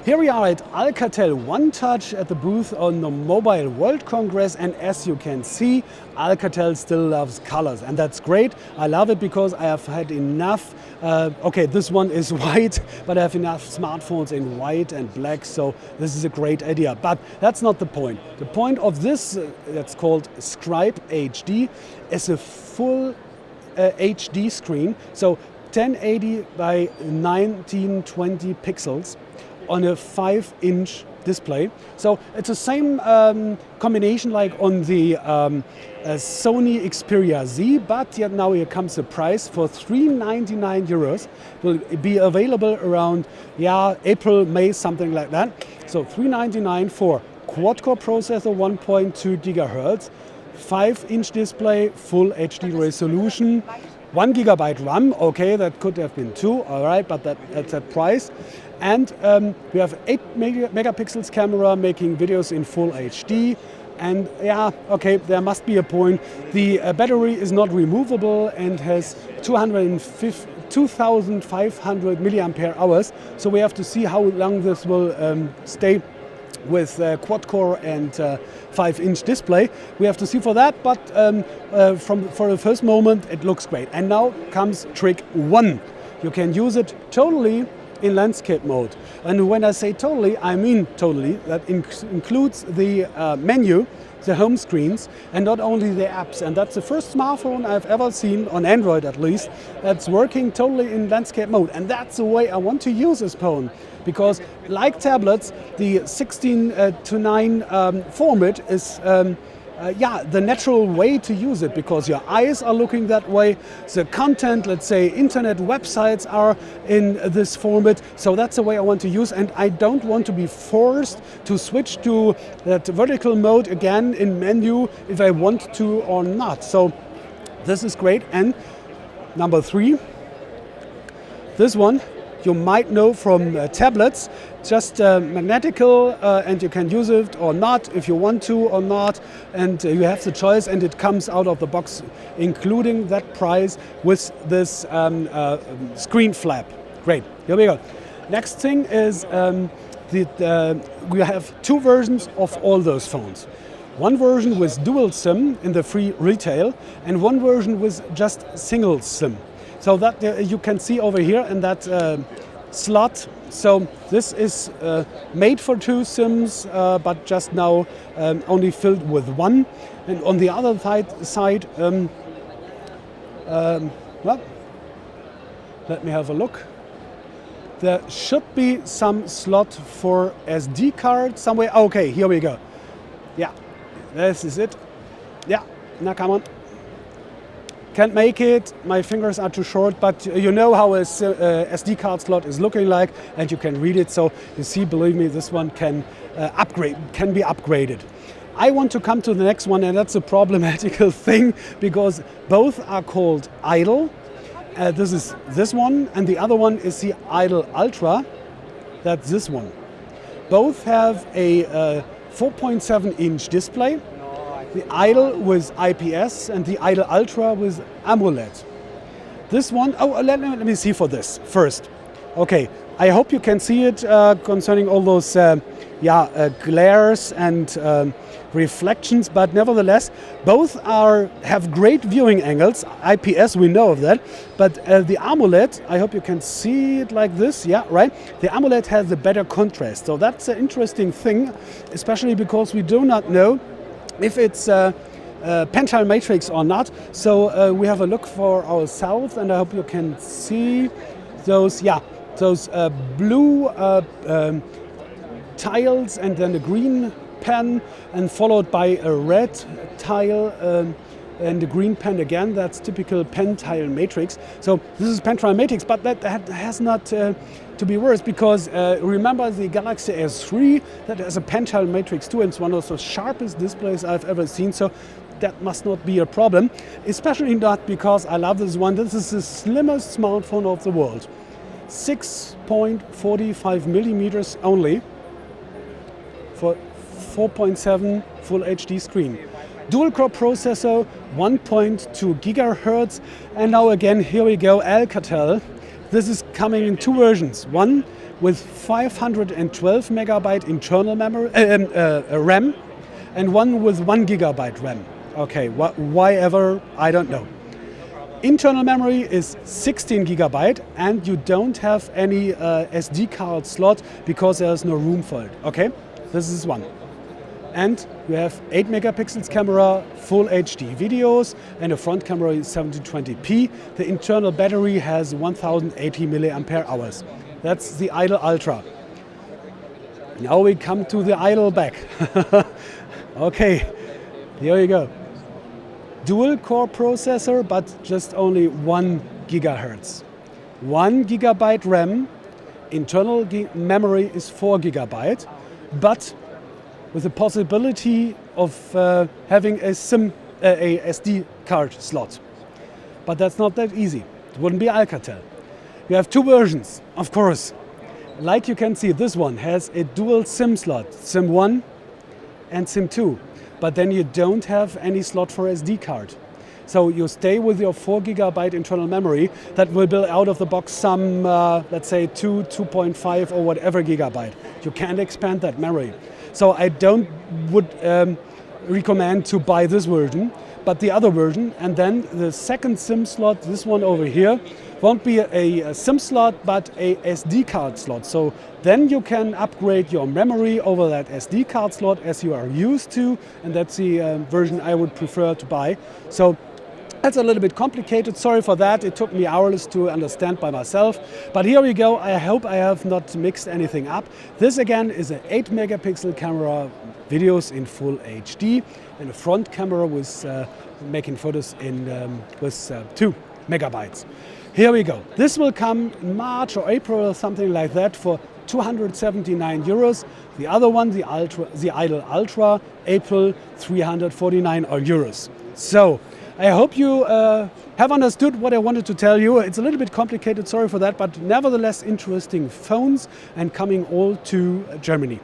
Here we are at Alcatel One Touch at the booth on the Mobile World Congress, and as you can see, Alcatel still loves colors, and that's great. I love it because I have had enough, okay, this one is white, but I have enough smartphones in white and black, so this is a great idea. But that's not the point. The point of this, that's called Scribe HD, is a full HD screen, so 1080 by 1920 pixels on a 5-inch display. So it's the same combination like on the Sony Xperia Z, but yet now here comes the price for €399. Will be available around April, May, something like that. So €399 for quad-core processor, 1.2 gigahertz, 5-inch display, full HD resolution, 1 gigabyte RAM. Okay, that could have been 2, all right, but that's that price. And we have 8 megapixels camera making videos in full HD. And okay, there must be a point. The battery is not removable and has 2,500 milliampere hours. So we have to see how long this will stay with quad-core and 5-inch display. We have to see for that, but for the first moment, it looks great. And now comes trick 1. You can use it totally in landscape mode. And when I say totally, I mean totally. That includes the menu, the home screens, and not only the apps. And that's the first smartphone I've ever seen, on Android at least, that's working totally in landscape mode. And that's the way I want to use this phone. Because like tablets, the 16:9 format is the natural way to use it, because your eyes are looking that way. The content, let's say internet websites, are in this format. So that's the way I want to use, and I don't want to be forced to switch to that vertical mode again in menu if I want to or not. So this is great. And number 3, this one you might know from tablets, just magnetical, and you can use it or not if you want to or not, and you have the choice, and it comes out of the box including that price with this screen flap. Great, here we go. Next thing is we have 2 versions of all those phones. One version with dual SIM in the free retail, and one version with just single SIM. So that you can see over here in that slot. So this is made for 2 SIMs, but just now only filled with 1. And on the other side, well, let me have a look. There should be some slot for SD card somewhere. Okay, here we go. Yeah, this is it. Yeah, now come on. Can't make it, my fingers are too short, but you know how a SD card slot is looking like, and you can read it. So you see, believe me, this one can be upgraded. I want to come to the next one, and that's a problematical thing, because both are called idle. This is this one, and the other one is the Idle Ultra. That's this one. Both have a 4.7-inch display. The Idle with IPS and the Idle Ultra with AMOLED. This one, let me see for this first. Okay, I hope you can see it concerning all those glares and reflections, but nevertheless, both have great viewing angles. IPS, we know of that, but the AMOLED, I hope you can see it like this, yeah, right? The AMOLED has a better contrast, so that's an interesting thing, especially because we do not know if it's pentile matrix or not. So we have a look for ourselves, and I hope you can see those, blue tiles, and then a green pen, and followed by a red tile and a green pen again. That's typical pentile matrix. So this is pentile matrix, but that has not to be worse, because remember the Galaxy S3 that has a pentile matrix too, and it's one of the sharpest displays I've ever seen. So that must not be a problem, especially not because I love this one. This is the slimmest smartphone of the world. 6.45 millimeters only for 4.7 full HD screen. Dual-core processor, 1.2 gigahertz, and now again, here we go, Alcatel. This is coming in 2 versions. One with 512 megabyte internal memory, RAM, and one with 1 gigabyte RAM. Okay, why ever, I don't know. Internal memory is 16 gigabyte, and you don't have any SD card slot because there's no room for it. Okay, this is one. And you have 8 megapixels camera, full HD videos, and the front camera is 1720p. The internal battery has 1080 milliampere hours. That's the Idle Ultra. Now we come to the Idle back. Okay, here you go. Dual core processor, but just only 1 gigahertz. 1 gigabyte RAM, internal memory is 4 gigabyte, but with the possibility of having a SD card slot. But that's not that easy. It wouldn't be Alcatel. You have two versions, of course. Like you can see, this one has a dual SIM slot, SIM 1 and SIM 2. But then you don't have any slot for SD card. So you stay with your 4 gigabyte internal memory that will build out of the box some, let's say 2.5 or whatever gigabyte. You can't expand that memory. So I would recommend to buy this version, but the other version, and then the second SIM slot, this one over here, won't be a SIM slot, but a SD card slot. So then you can upgrade your memory over that SD card slot as you are used to, and that's the version I would prefer to buy. So that's a little bit complicated, sorry for that. It took me hours to understand by myself. But here we go, I hope I have not mixed anything up. This again is an 8 megapixel camera, videos in full HD, and a front camera with making photos in with 2 megabytes. Here we go. This will come in March or April or something like that for 279 euros. The other one, the Idle Ultra, April, 349 euros. So I hope you have understood what I wanted to tell you. It's a little bit complicated, sorry for that, but nevertheless interesting phones and coming all to Germany.